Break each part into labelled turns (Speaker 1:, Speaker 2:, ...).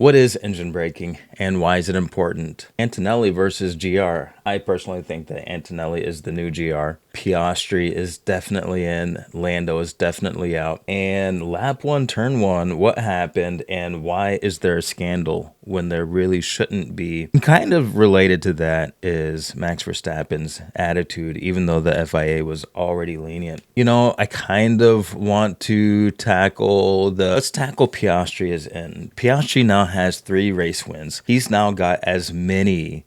Speaker 1: What is engine braking and why is it important? Antonelli versus GR. I personally think that Antonelli is the new GR. Piastri is definitely in. Lando is definitely out. And lap one, turn one, what happened and why is there a scandal when there really shouldn't be? Kind of related to that is Max Verstappen's attitude, even though the FIA was already lenient. I kind of want to let's tackle Piastri as in. Piastri now has 3 race wins. He's now got as many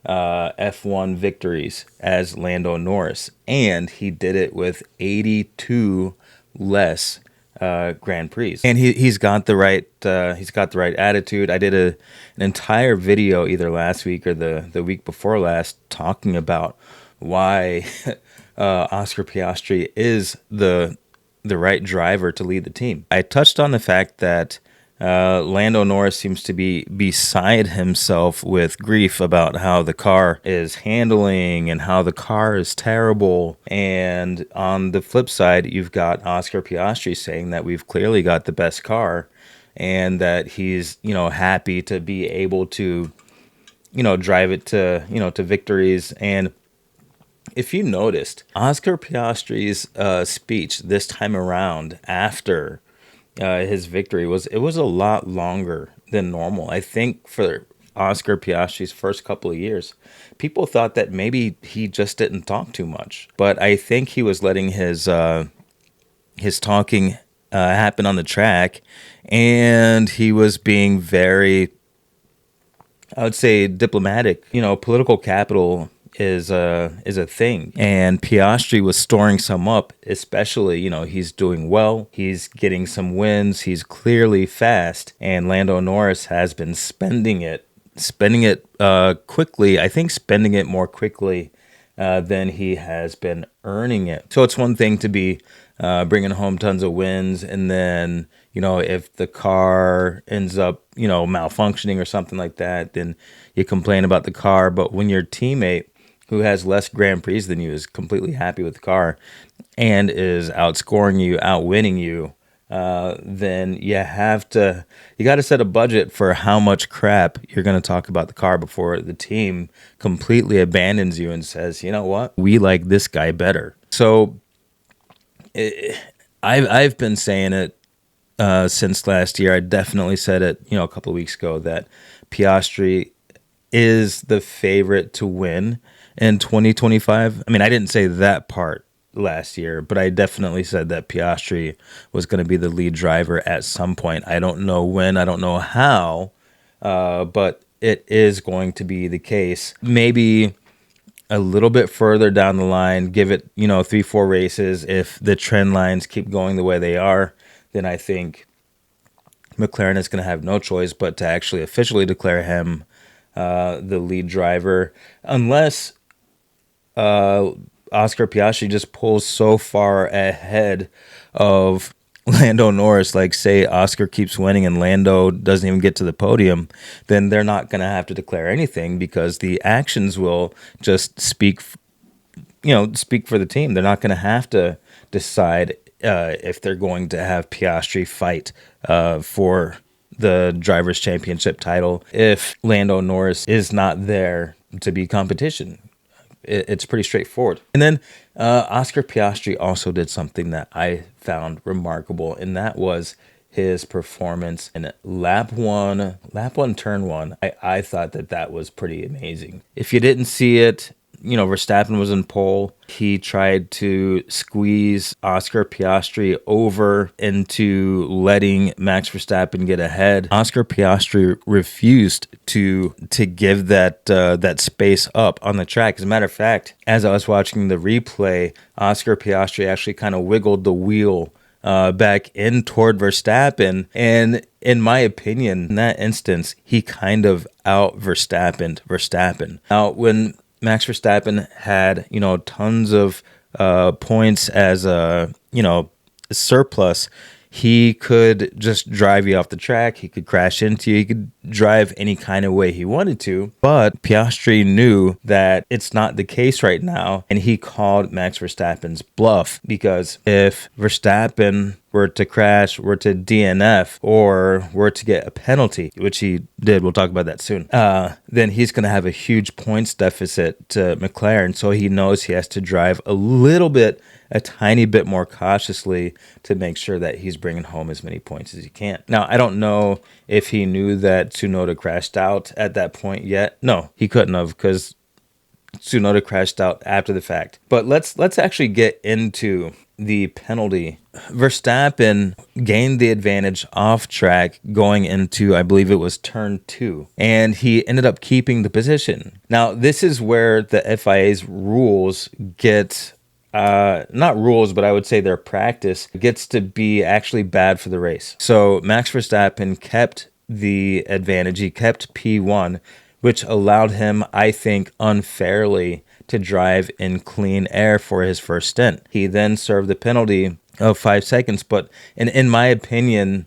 Speaker 1: F1 victories as Lando Norris, and he did it with 82 less Grand Prix. And he's got the right attitude. I did an entire video either last week or the week before last talking about why Oscar Piastri is the right driver to lead the team. I touched on the fact that Lando Norris seems to be beside himself with grief about how the car is handling and how the car is terrible. And on the flip side, you've got Oscar Piastri saying that we've clearly got the best car and that he's, happy to be able to, drive it to victories. And if you noticed, Oscar Piastri's speech this time around after his victory was a lot longer than normal. I think for Oscar Piastri's first couple of years, people thought that maybe he just didn't talk too much. But I think he was letting his talking happen on the track, and he was being very, I would say, diplomatic. Political capital is a thing, and Piastri was storing some up, especially he's doing well, he's getting some wins, he's clearly fast, and Lando Norris has been spending it quickly. I think spending it more quickly than he has been earning it. So it's one thing to be bringing home tons of wins, and then if the car ends up malfunctioning or something like that, then you complain about the car. But when your teammate who has less Grand Prix than you is completely happy with the car and is outscoring you, outwinning you, then you got to set a budget for how much crap you're going to talk about the car before the team completely abandons you and says, you know what, we like this guy better. So I've been saying it since last year. I definitely said it, a couple of weeks ago, that Piastri is the favorite to win in 2025. I mean, I didn't say that part last year, but I definitely said that Piastri was going to be the lead driver at some point. I don't know when, I don't know how, but it is going to be the case. Maybe a little bit further down the line, give it, 3-4 races. If the trend lines keep going the way they are, then I think McLaren is going to have no choice but to actually officially declare him the lead driver, unless Oscar Piastri just pulls so far ahead of Lando Norris, like say Oscar keeps winning and Lando doesn't even get to the podium, then they're not going to have to declare anything because the actions will just speak for the team. They're not going to have to decide if they're going to have Piastri fight for the Drivers' Championship title if Lando Norris is not there to be competition. It's pretty straightforward. And then Oscar Piastri also did something that I found remarkable, and that was his performance in lap one, turn one. I thought that was pretty amazing. If you didn't see it, Verstappen was in pole. He tried to squeeze Oscar Piastri over into letting Max Verstappen get ahead. Oscar Piastri refused to give that space up on the track. As a matter of fact, as I was watching the replay, Oscar Piastri actually kind of wiggled the wheel back in toward Verstappen. And in my opinion, in that instance, he kind of out Verstappen. Now, when Max Verstappen had, tons of points as a, surplus, he could just drive you off the track. He could crash into you. He could drive any kind of way he wanted to. But Piastri knew that it's not the case right now. And he called Max Verstappen's bluff, because if Verstappen were to crash, were to DNF, or were to get a penalty, which he did, we'll talk about that soon, then he's going to have a huge points deficit to McLaren. So he knows he has to drive a tiny bit more cautiously to make sure that he's bringing home as many points as he can. Now, I don't know if he knew that Tsunoda crashed out at that point yet. No, he couldn't have, because Tsunoda crashed out after the fact. But let's actually get into the penalty. Verstappen gained the advantage off track going into, I believe it was turn 2, and he ended up keeping the position. Now, this is where the FIA's rules get not rules, but I would say their practice gets to be actually bad for the race. So Max Verstappen kept the advantage. He kept P1, which allowed him, I think, unfairly to drive in clean air for his first stint. He then served the penalty of 5 seconds, but in my opinion,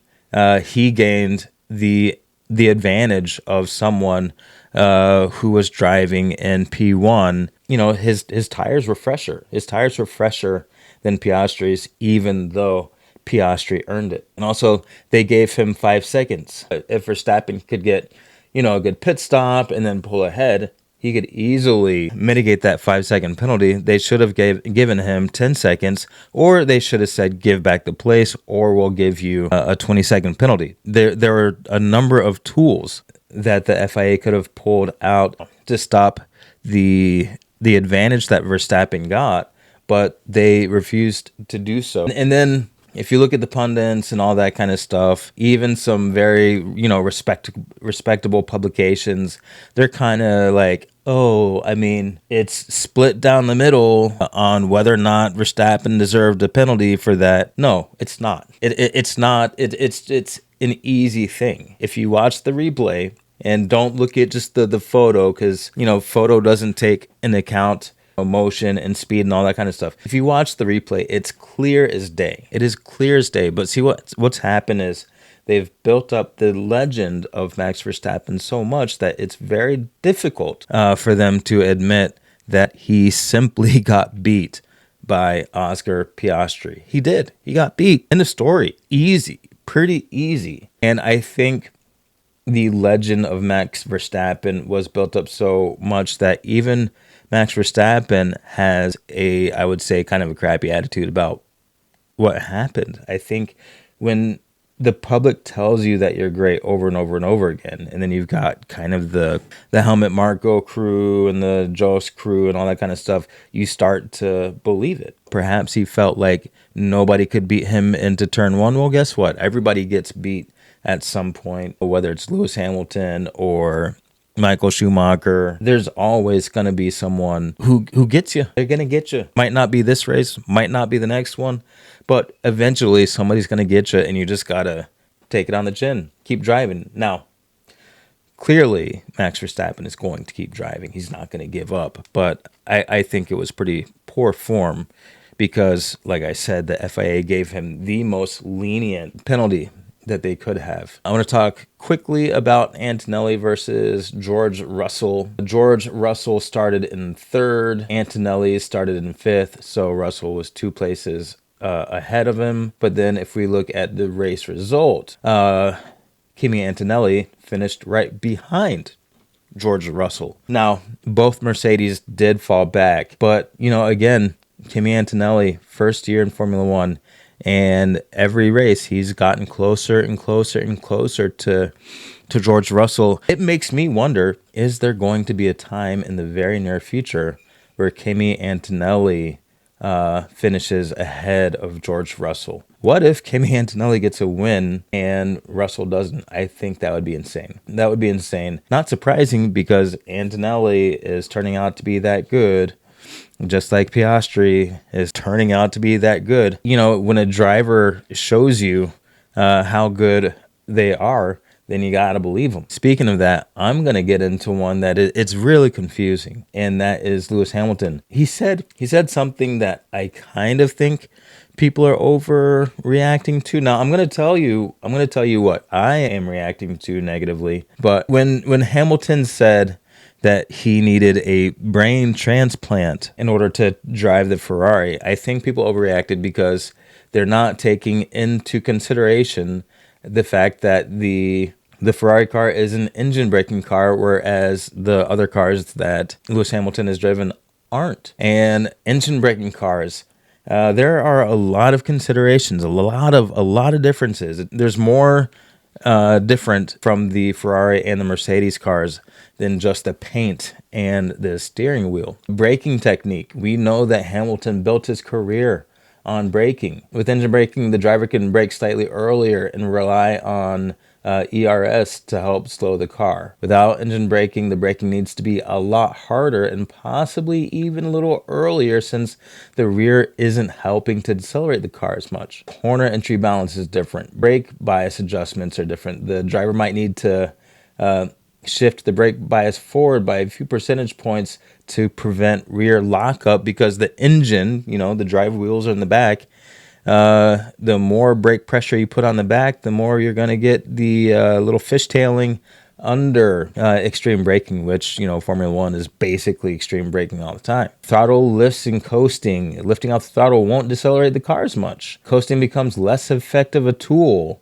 Speaker 1: he gained the advantage of someone who was driving in P1. You know, his tires were fresher. His tires were fresher than Piastri's, even though Piastri earned it. And also, they gave him 5 seconds. If Verstappen could get, a good pit stop and then pull ahead, he could easily mitigate that 5-second penalty. They should have given him 10 seconds, or they should have said, give back the place, or we'll give you a 20-second penalty. There were a number of tools that the FIA could have pulled out to stop the advantage that Verstappen got, but they refused to do so. And then if you look at the pundits and all that kind of stuff, even some very, respectable publications, they're kind of like, it's split down the middle on whether or not Verstappen deserved a penalty for that. No, it's not. It's not. It's an easy thing. If you watch the replay and don't look at just the photo, because, photo doesn't take into account motion and speed and all that kind of stuff. If you watch the replay, it's clear as day. It is clear as day. But see, what's happened is they've built up the legend of Max Verstappen so much that it's very difficult for them to admit that he simply got beat by Oscar Piastri. He did. He got beat. End of story. Easy. Pretty easy. And I think the legend of Max Verstappen was built up so much that even Max Verstappen has I would say, kind of a crappy attitude about what happened. I think when the public tells you that you're great over and over and over again, and then you've got kind of the Helmut Marko crew and the Jost crew and all that kind of stuff, you start to believe it. Perhaps he felt like nobody could beat him into turn 1. Well, guess what? Everybody gets beat at some point, whether it's Lewis Hamilton or Michael Schumacher. There's always going to be someone who gets you. They're going to get you. Might not be this race, might not be the next one, but eventually somebody's going to get you, and you just got to take it on the chin. Keep driving. Now, clearly, Max Verstappen is going to keep driving. He's not going to give up, but I think it was pretty poor form because, like I said, the FIA gave him the most lenient penalty that they could have. I want to talk quickly about Antonelli versus George Russell. George Russell started in 3rd. Antonelli started in 5th, so Russell was 2 places ahead of him. But then if we look at the race result, Kimi Antonelli finished right behind George Russell. Now, both Mercedes did fall back, but, again, Kimi Antonelli, first year in Formula One, and every race, he's gotten closer and closer and closer to George Russell. It makes me wonder, is there going to be a time in the very near future where Kimi Antonelli finishes ahead of George Russell? What if Kimi Antonelli gets a win and Russell doesn't? I think that would be insane. That would be insane. Not surprising because Antonelli is turning out to be that good, just like Piastri is turning out to be that good. When a driver shows you how good they are, then you got to believe them. Speaking of that, I'm going to get into one that it's really confusing, and that is Lewis Hamilton. He said something that I kind of think people are overreacting to. Now, I'm going to tell you what I am reacting to negatively. But when Hamilton said that he needed a brain transplant in order to drive the Ferrari, I think people overreacted because They're not taking into consideration the fact that the Ferrari car is an engine braking car, whereas the other cars that Lewis Hamilton has driven aren't. And engine braking cars, there are a lot of considerations, a lot of differences. There's more different from the Ferrari and the Mercedes cars than just the paint and the steering wheel. Braking technique. We know that Hamilton built his career on braking. With engine braking, the driver can brake slightly earlier and rely on ERS to help slow the car. Without engine braking, the braking needs to be a lot harder and possibly even a little earlier, since the rear isn't helping to decelerate the car as much. Corner entry balance is different. Brake bias adjustments are different. The driver might need to shift the brake bias forward by a few percentage points to prevent rear lockup, because the engine, the drive wheels are in the back. The more brake pressure you put on the back, the more you're going to get the little fishtailing under extreme braking, which, Formula One is basically extreme braking all the time. Throttle lifts and coasting. Lifting off the throttle won't decelerate the car as much. Coasting becomes less effective a tool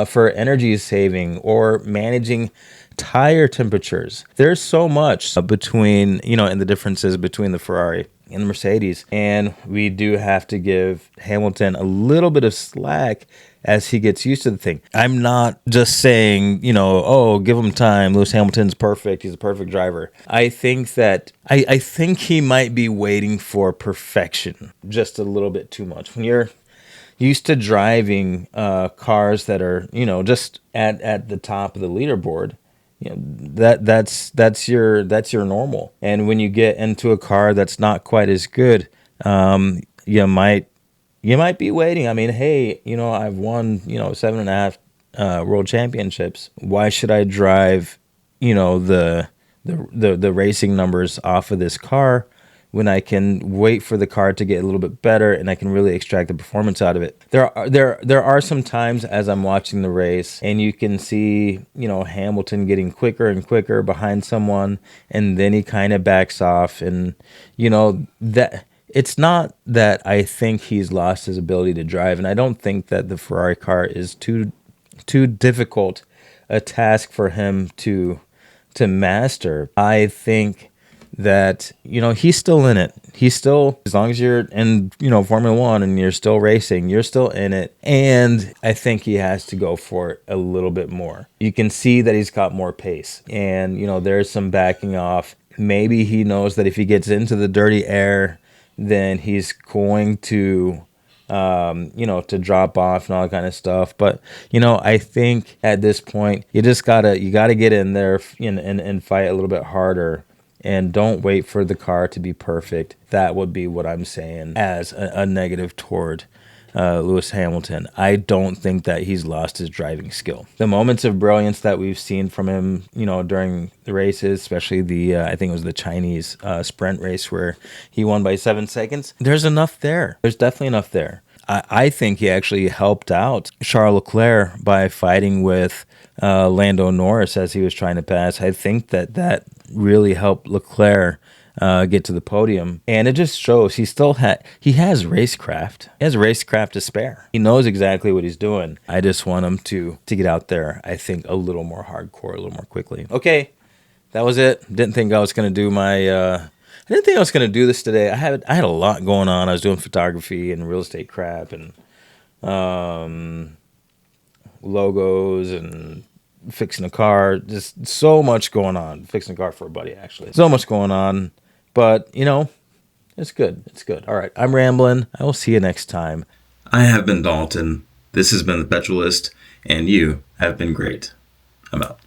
Speaker 1: for energy saving or managing tire temperatures. There's so much between, and the differences between the Ferrari and the Mercedes. And we do have to give Hamilton a little bit of slack as he gets used to the thing. I'm not just saying, give him time. Lewis Hamilton's perfect. He's a perfect driver. I think that I think he might be waiting for perfection just a little bit too much. When you're used to driving cars that are, just at the top of the leaderboard, that's your normal. And when you get into a car that's not quite as good, you might be waiting. I mean, hey, I've won 7.5 world championships. Why should I drive the racing numbers off of this car when I can wait for the car to get a little bit better and I can really extract the performance out of it? There are some times as I'm watching the race and you can see, Hamilton getting quicker and quicker behind someone, and then he kind of backs off, and that it's not that I think he's lost his ability to drive, and I don't think that the Ferrari car is too difficult a task for him to master. I think that, he's still in it. He's still, as long as you're in, Formula One and you're still racing, you're still in it. And I think he has to go for it a little bit more. You can see that he's got more pace, and, there's some backing off. Maybe he knows that if he gets into the dirty air, then he's going to, to drop off and all that kind of stuff. But, I think at this point, you gotta get in there and fight a little bit harder. And don't wait for the car to be perfect. That would be what I'm saying as a negative toward Lewis Hamilton. I don't think that he's lost his driving skill. The moments of brilliance that we've seen from him, during the races, especially I think it was the Chinese sprint race where he won by 7 seconds. There's enough there. There's definitely enough there. I think he actually helped out Charles Leclerc by fighting with Lando Norris as he was trying to pass. I think that really helped Leclerc get to the podium, and it just shows he has racecraft. He has racecraft to spare. He knows exactly what he's doing. I just want him to get out there, I think, a little more hardcore, a little more quickly. Okay, that was it. Didn't think I was going to do I didn't think I was going to do this today. I had a lot going on. I was doing photography and real estate crap and logos and fixing a car. Just so much going on. Fixing a car for a buddy, actually. So much going on. But, it's good. It's good. All right, I'm rambling. I will see you next time. I have been Dalton. This has been The Petrolist, and you have been great. I'm out.